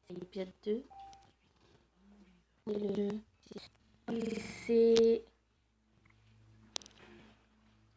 C'est l'épisode 2. C'est...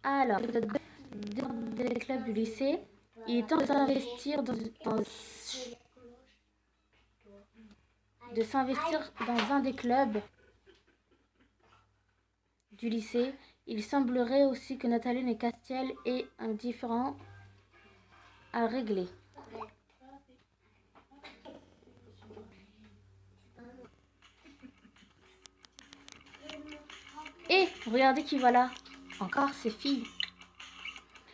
Alors, l'épisode 2 des clubs du lycée. Il est temps de s'investir dans un des clubs du lycée. Il semblerait aussi que Nathalie et Castiel aient un différend à régler. Et regardez qui va là. Encore ces filles.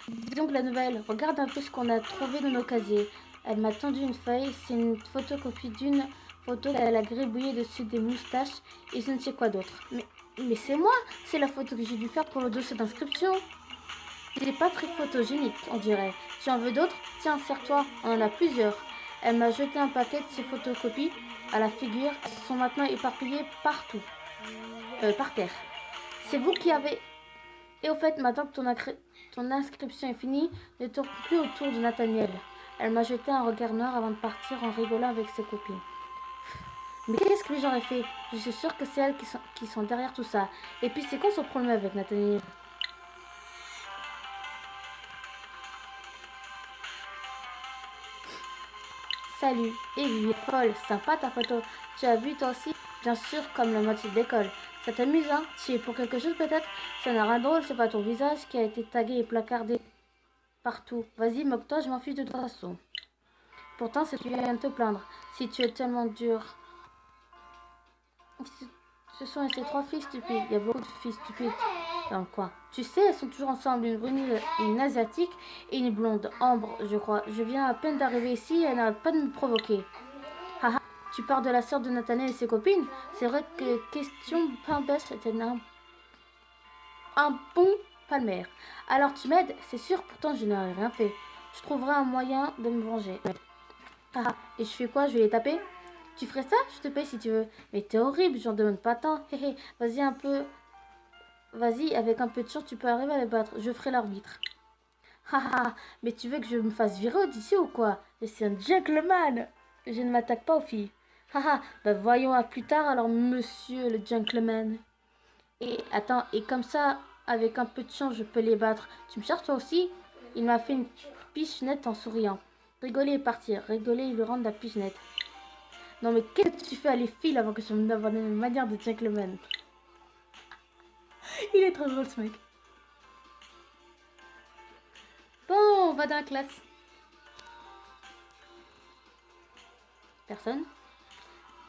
Dis donc la nouvelle. Regarde un peu ce qu'on a trouvé dans nos casiers. Elle m'a tendu une feuille. C'est une photocopie d'une photo qu'elle a gribouillée dessus des moustaches et je ne sais quoi d'autre. Mais c'est moi. C'est la photo que j'ai dû faire pour le dossier d'inscription. C'est pas très photogénique, on dirait. Tu en veux d'autres? Tiens, serre-toi. On en a plusieurs. Elle m'a jeté un paquet de ces photocopies à la figure. Elles sont maintenant éparpillées partout. Par terre. C'est vous qui avez... Et au fait, maintenant que ton inscription est finie, ne tourne plus autour de Nathaniel. Elle m'a jeté un regard noir avant de partir en rigolant avec ses copines. Mais qu'est-ce que j'aurais fait? Je suis sûre que c'est elles qui sont derrière tout ça. Et puis c'est quoi son problème avec Nathaniel? Salut, et Vivi, folle, sympa ta photo. Tu as vu toi aussi? Bien sûr, comme la moitié de l'école. Ça t'amuse, hein? Tu es pour quelque chose peut-être? Ça n'a rien de drôle, c'est pas ton visage qui a été tagué et placardé partout. Vas-y, moque-toi, je m'en fiche de toute façon. Pourtant, c'est tu viens de te plaindre. Si tu es tellement dur. Ce sont ces trois filles stupides. Il y a beaucoup de filles stupides dans le coin. Tu sais, elles sont toujours ensemble. Une brune, une asiatique et une blonde. Ambre, je crois. Je viens à peine d'arriver ici et elle n'arrête pas de me provoquer. Haha, tu parles de la sœur de Nathaniel et ses copines? C'est vrai que question Pimbèche c'était un bon palmaire. Alors tu m'aides? C'est sûr, pourtant je n'ai rien fait. Je trouverai un moyen de me venger. Haha, et je fais quoi? Je vais les taper? Tu ferais ça? Je te paye si tu veux. Mais t'es horrible, j'en demande pas tant. Hé vas-y un peu. Vas-y, avec un peu de chance, tu peux arriver à les battre. Je ferai l'arbitre. Haha, mais tu veux que je me fasse virer d'ici ou quoi? Je suis un gentleman. Je ne m'attaque pas aux filles. Haha, bah voyons à plus tard alors, monsieur le gentleman. Et attends, et comme ça, avec un peu de chance, je peux les battre. Tu me cherches toi aussi? Il m'a fait une pichenette en souriant. Rigoler et partir. Rigoler et lui rendre la pichenette. Non mais qu'est-ce que tu fais à les filles avant que je me donne une manière de gentleman? Il est trop drôle ce mec. Bon, on va dans la classe. Personne?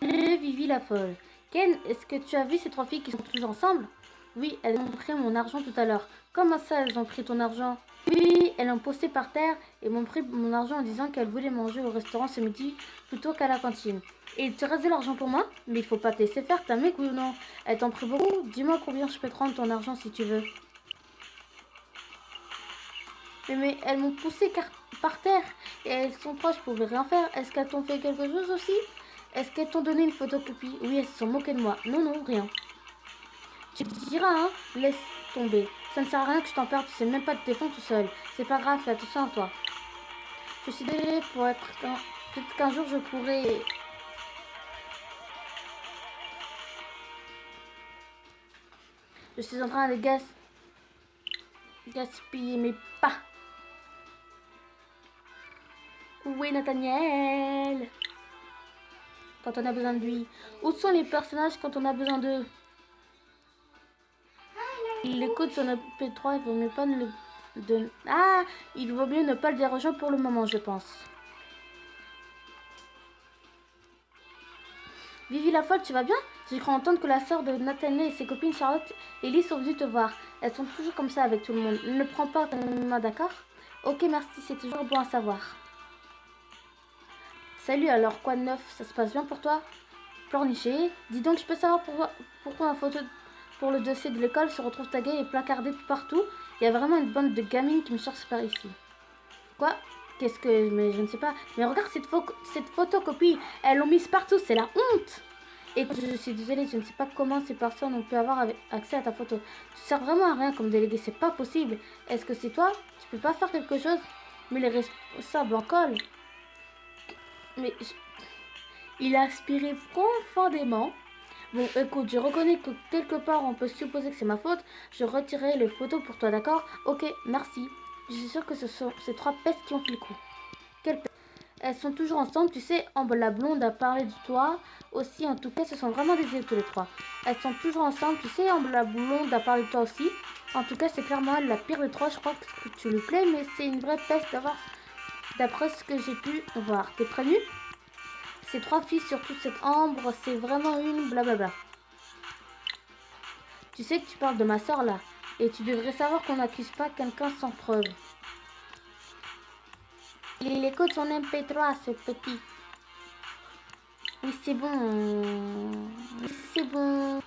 Vivi la folle. Ken, est-ce que tu as vu ces trois filles qui sont toujours ensemble? Oui, elles ont pris mon argent tout à l'heure. Comment ça, elles ont pris ton argent? Oui, elles l'ont posté par terre et m'ont pris mon argent en disant qu'elles voulaient manger au restaurant ce midi plutôt qu'à la cantine. Et il te reste de l'argent pour moi? Mais il faut pas te laisser faire, t'as un mec oui ou non? Elles t'ont pris beaucoup? Dis-moi combien je peux te rendre ton argent si tu veux. Mais elles m'ont poussé par terre et elles sont proches, je pouvais rien faire. Est-ce qu'elles t'ont fait quelque chose aussi? Est-ce qu'elles t'ont donné une photocopie? Oui, elles se sont moquées de moi. Non, non, rien. Tu te diras, hein? Laisse tomber. Ça ne sert à rien que je t'en parle, tu sais même pas te défendre tout seul. C'est pas grave, fais attention à toi. Je suis désolée pour être... Peut-être qu'un jour je pourrai... Je suis en train de gaspiller mes pas. Où est Nathaniel? Quand on a besoin de lui. Où sont les personnages quand on a besoin d'eux? Il écoute son MP3, il vaut mieux pas il vaut mieux ne pas le déranger pour le moment, je pense. Vivi la folle, tu vas bien? J'ai cru entendre que la sœur de Nathaniel et ses copines Charlotte et Ellie sont venues te voir. Elles sont toujours comme ça avec tout le monde. Ne prends pas ta main, d'accord? Ok, merci, c'est toujours bon à savoir. Salut, alors quoi de neuf? Ça se passe bien pour toi? Pleurnicher. Dis donc, je peux savoir pourquoi une photo pour le dossier de l'école se retrouve taguée et placardée partout? Il y a vraiment une bande de gamines qui me cherchent par ici. Quoi? Qu'est-ce que... Mais je ne sais pas. Mais regarde cette photocopie. Elles l'ont mise partout, c'est la honte. Écoute, je suis désolée, je ne sais pas comment ces personnes ont pu avoir accès à ta photo. Tu sers vraiment à rien comme délégué, c'est pas possible. Est-ce que c'est toi? Tu peux pas faire quelque chose? Mais les responsables en collent. Mais Il a aspiré profondément. Bon, écoute, je reconnais que quelque part on peut supposer que c'est ma faute. Je retirerai les photos pour toi, d'accord? Ok, merci. Je suis sûre que ce sont ces trois pestes qui ont fait le coup. Quelle peste? Elles sont toujours ensemble, tu sais, Ambre la blonde a parlé de toi aussi, en tout cas, ce sont vraiment des îles tous les trois. Elles sont toujours ensemble, tu sais, Ambre la blonde a parlé de toi aussi. En tout cas, c'est clairement elle la pire des trois, je crois que tu lui plais, mais c'est une vraie peste d'après ce que j'ai pu voir. T'es prévenu? Ces trois filles, surtout cette Ambre, c'est vraiment une blablabla. Tu sais que tu parles de ma soeur là, et tu devrais savoir qu'on n'accuse pas quelqu'un sans preuve. Il écoute son MP3, ce petit. Oui, c'est bon. Oui, c'est bon.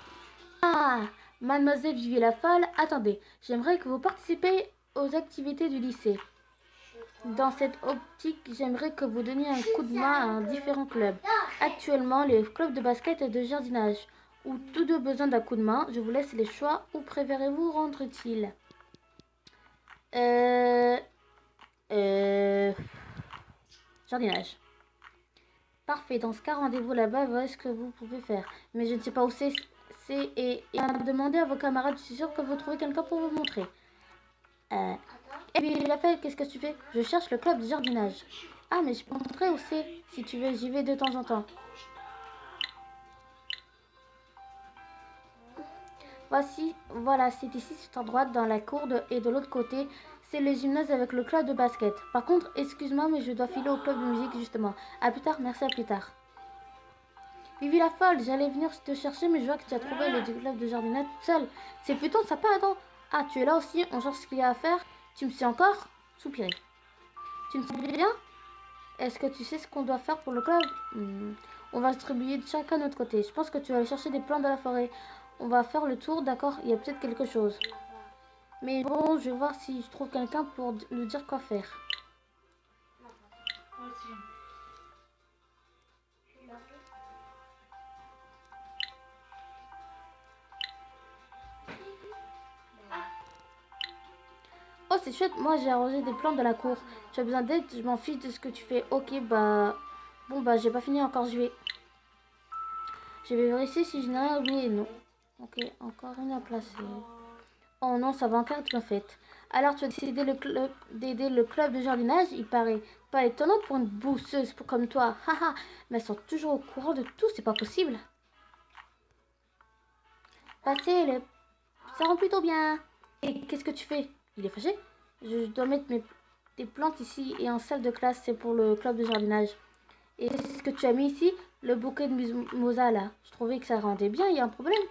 Ah, mademoiselle Vivi la folle, attendez, j'aimerais que vous participiez aux activités du lycée. Dans cette optique, j'aimerais que vous donniez un coup de main à différents clubs. Actuellement, les clubs de basket et de jardinage ont tous deux besoin d'un coup de main. Je vous laisse les choix. Où préférez-vous rendre utile? Euh... Jardinage. Parfait, dans ce cas, rendez-vous là-bas, voilà ce que vous pouvez faire. Mais je ne sais pas où c'est et demandez à vos camarades, je suis sûre que vous trouvez quelqu'un pour vous montrer. Et puis, Raphaël, qu'est-ce que tu fais? Je cherche le club de jardinage. Ah, mais je peux montrer où c'est, si tu veux, j'y vais de temps en temps. Voici, voilà, c'est ici, c'est à droite, dans la cour, et de l'autre côté, c'est le gymnase avec le club de basket. Par contre, excuse-moi, mais je dois filer au club de musique, justement. À plus tard, merci, à plus tard. Vivi la folle, j'allais venir te chercher, mais je vois que tu as trouvé le club de jardinage toute seule. C'est plutôt sympa, attends. Ah, tu es là aussi, on cherche ce qu'il y a à faire. Tu me sais encore? Soupirer. Tu me sais bien? Est-ce que tu sais ce qu'on doit faire pour le club? On va distribuer chacun de notre côté. Je pense que tu vas aller chercher des plantes dans la forêt. On va faire le tour, d'accord? Il y a peut-être quelque chose. Mais bon, je vais voir si je trouve quelqu'un pour nous dire quoi faire. Oh, c'est chouette, moi j'ai arrosé des plantes dans la cour. Tu as besoin d'aide? Je m'en fiche de ce que tu fais. Ok, bah... Bon, bah j'ai pas fini encore, Je vais vérifier si je n'ai rien oublié. Non. Ok, encore rien à placer. Oh non, ça va encore être bien fait. Alors tu as décidé d'aider le club de jardinage? Il paraît pas étonnant pour une bousseuse comme toi. Haha, mais elles sont toujours au courant de tout, c'est pas possible. Passez, ça rend plutôt bien. Et qu'est-ce que tu fais? Il est fâché? Je dois mettre des plantes ici et en salle de classe, c'est pour le club de jardinage. Et ce que tu as mis ici, le bouquet de mimosa là, je trouvais que ça rendait bien, il y a un problème?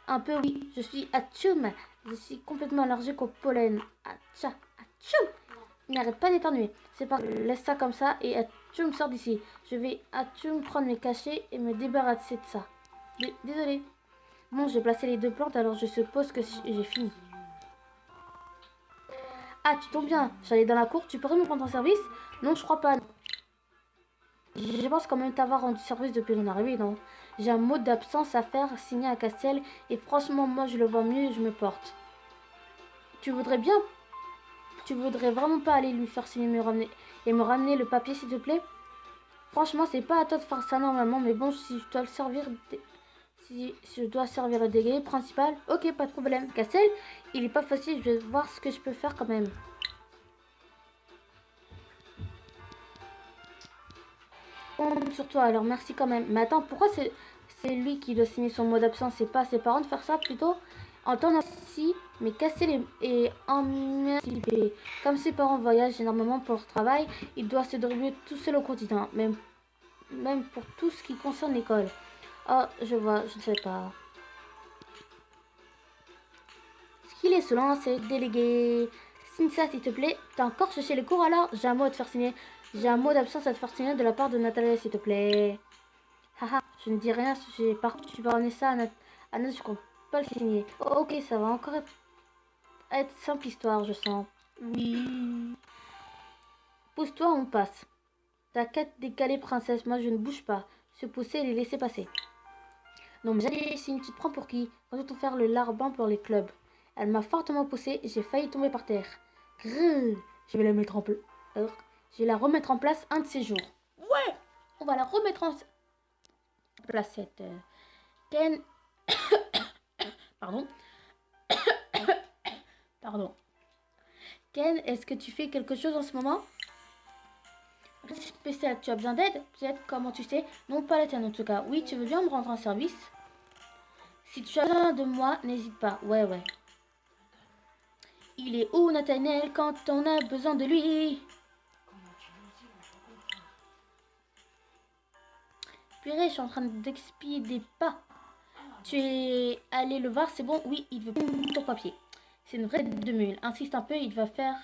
Un peu oui, je suis atchoum. Je suis complètement allergique au pollen. Atcha, atchoum. Il n'arrête pas d'éternuer. C'est pas laisse ça comme ça et atchoum sort d'ici. Je vais atchoum prendre mes cachets et me débarrasser de ça. Désolé. Bon, j'ai placé les deux plantes, alors je suppose que j'ai fini. Ah, tu tombes bien. J'allais dans la cour, tu pourrais me prendre en service? Non, je crois pas. Je pense quand même t'avoir rendu service depuis mon arrivée, non? J'ai un mot d'absence à faire signer à Castel et franchement, moi je le vois mieux et je me porte. Tu voudrais bien? Tu voudrais vraiment pas aller lui faire signer me ramener le papier s'il te plaît? Franchement, c'est pas à toi de faire ça normalement, mais bon, si je dois le servir, si je dois servir le délégué principal, ok, pas de problème. Castel, il est pas facile, je vais voir ce que je peux faire quand même. Compte sur toi, alors merci quand même. Mais attends, pourquoi c'est lui qui doit signer son mot d'absence? C'est pas à ses parents de faire ça plutôt? En temps ainsi, mais casser et emanciper. Comme ses parents voyagent énormément pour leur travail, il doit se débrouiller tout seul au quotidien, même pour tout ce qui concerne l'école. Oh, je vois, je ne sais pas. Ce qu'il est selon c'est délégué. Signe ça, s'il te plaît. T'as encore cherché les cours alors? J'ai un mot à te faire signer. J'ai un mot d'absence à te faire signer de la part de Nathalie, s'il te plaît. Haha, je ne dis rien. Par contre, tu vas ramener ça à Nat, je compte pas le signer. Oh, ok, ça va encore être simple histoire, je sens. Oui. Pousse-toi, on passe. T'as qu'à te décaler, princesse. Moi, je ne bouge pas. Se pousser et les laisser passer. Non, mais j'allais signe, tu te prends pour qui? Quand on faire le larbin pour les clubs. Elle m'a fortement poussé et j'ai failli tomber par terre. Grrr, je vais la mettre en place. Je vais la remettre en place un de ces jours. Ouais, on va la remettre placette. Ken... Pardon. Pardon. Ken, est-ce que tu fais quelque chose en ce moment? Spécial, tu as besoin d'aide? Peut-être, comment tu sais? Non, pas la tienne en tout cas. Oui, tu veux bien me rendre un service? Si tu as besoin de moi, n'hésite pas. Ouais, ouais. Il est où, Nathaniel, quand on a besoin de lui? Purée, je suis en train d'expier des pas. Tu es allé le voir, c'est bon? Oui, il veut ton papier. C'est une vraie de mule. Insiste un peu, il va faire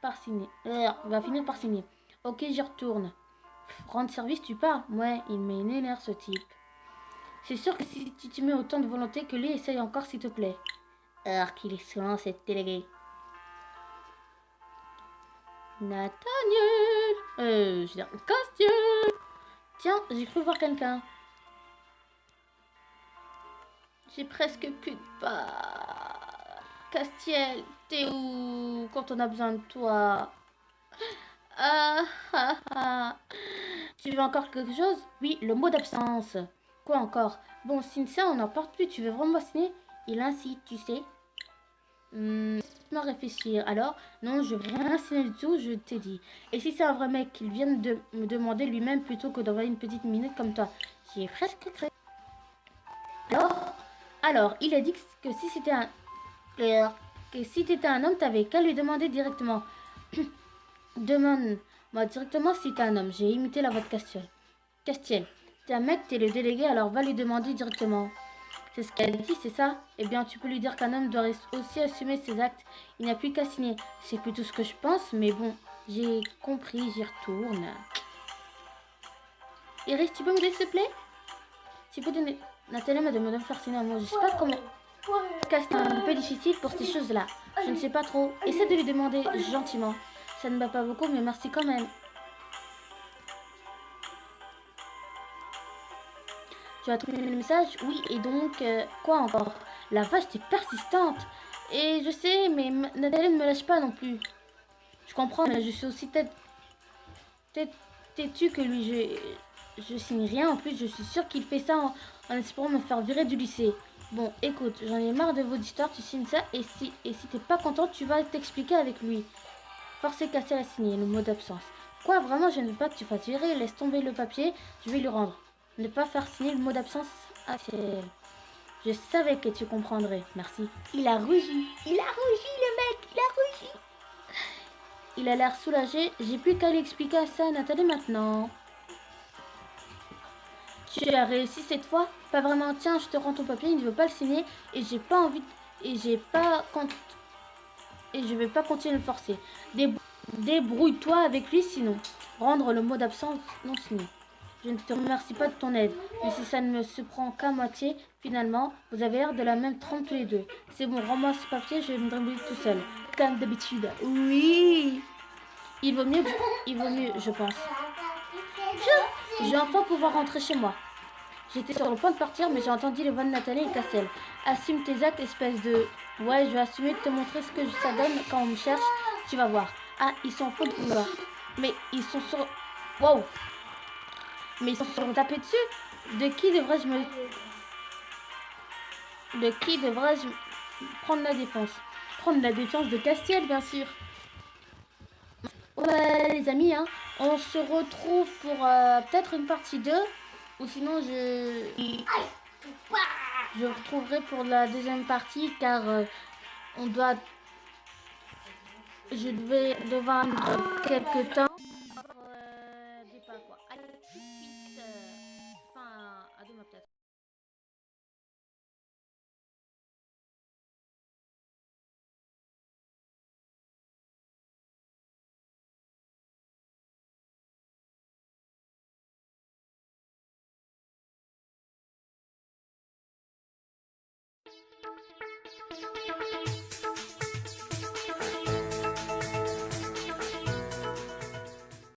par signer. Il va finir par signer. Ok, j'y retourne. Rendre service, tu pars? Ouais, il m'énerve ce type. C'est sûr que si tu te mets autant de volonté que lui, essaye encore s'il te plaît. Qu'il est souvent cette déléguée. Nathaniel. Je veux dire, Castiel. Tiens, j'ai cru voir quelqu'un. J'ai presque plus de pas. Castiel, t'es où quand on a besoin de toi? Ah, ah, ah. Tu veux encore quelque chose? Oui, le mot d'absence. Quoi encore? Bon, signe ça, on n'en parle plus. Tu veux vraiment signer? Il incite, tu sais. Laisse-moi réfléchir. Alors, non, je veux rien signer du tout, je t'ai dit. Et si c'est un vrai mec qu'il vienne de me demander lui-même plutôt que d'envoyer une petite minute comme toi? J'y ai presque cru. Alors, il a dit que si c'était un... que si t'étais un homme, t'avais qu'à lui demander directement. Demande-moi directement si t'es un homme. J'ai imité la voix de Castiel. Castiel, t'es un mec, t'es le délégué, alors va lui demander directement. C'est ce qu'elle dit, c'est ça? Eh bien, tu peux lui dire qu'un homme doit aussi assumer ses actes. Il n'a plus qu'à signer. C'est plutôt ce que je pense, mais bon, j'ai compris, j'y retourne. Iris, tu peux m'aider, s'il te plaît? Tu peux donner... Nathalie m'a demandé de me faire signer un mot. Je sais pas comment... C'est un peu difficile pour ces choses-là. Je ne sais pas trop. Essaie de lui demander gentiment. Ça ne va pas beaucoup, mais merci quand même. Tu as trouvé le message? Oui, et donc, quoi encore? La vache, t'es persistante. Et je sais, mais Nathalie ne me lâche pas non plus. Je comprends, mais je suis aussi têtue que lui. Je signe rien. En plus, je suis sûre qu'il fait ça en espérant me faire virer du lycée. Bon, écoute, j'en ai marre de vos histoires. Tu signes ça et si t'es pas content, tu vas t'expliquer avec lui. Forcer Cassel à signer le mot d'absence. Quoi, vraiment, je ne veux pas que tu fasses virer. Laisse tomber le papier. Je vais lui rendre. Ne pas faire signer le mot d'absence à Ciel. Je savais que tu comprendrais. Merci. Il a rugi. Il a rugi, le mec. Il a rugi. Il a l'air soulagé. J'ai plus qu'à lui expliquer ça à Nathalie maintenant. Tu as réussi cette fois? Pas vraiment. Tiens, je te rends ton papier. Il ne veut pas le signer. Et j'ai pas envie... Et j'ai pas... Et je vais pas continuer de le forcer. Débrouille-toi avec lui sinon. Rendre le mot d'absence non signé. Je ne te remercie pas de ton aide. Mais si ça ne me se prend qu'à moitié, finalement, vous avez l'air de la même trempe tous les deux. C'est bon, rends-moi ce papier, je vais me débrouiller tout seul. Comme d'habitude. Oui. Il vaut mieux, je pense. Je vais enfin pouvoir rentrer chez moi. J'étais sur le point de partir, mais j'ai entendu les voix de Nathalie et Cassel. Assume tes actes, espèce de... Ouais, je vais assumer de te montrer ce que ça donne quand on me cherche. Tu vas voir. Ah, ils sont faux de vouloir. Mais ils sont sur... Wow. Mais ils se sont tapés dessus. De qui devrais-je prendre la défense? Prendre la défense de Castiel, bien sûr. Ouais, les amis, hein, on se retrouve pour peut-être une partie 2. Ou sinon, je retrouverai pour la deuxième partie, car je vais devoir quelques temps. Des pas quoi. Allez, tout de suite. Enfin, à demain peut-être.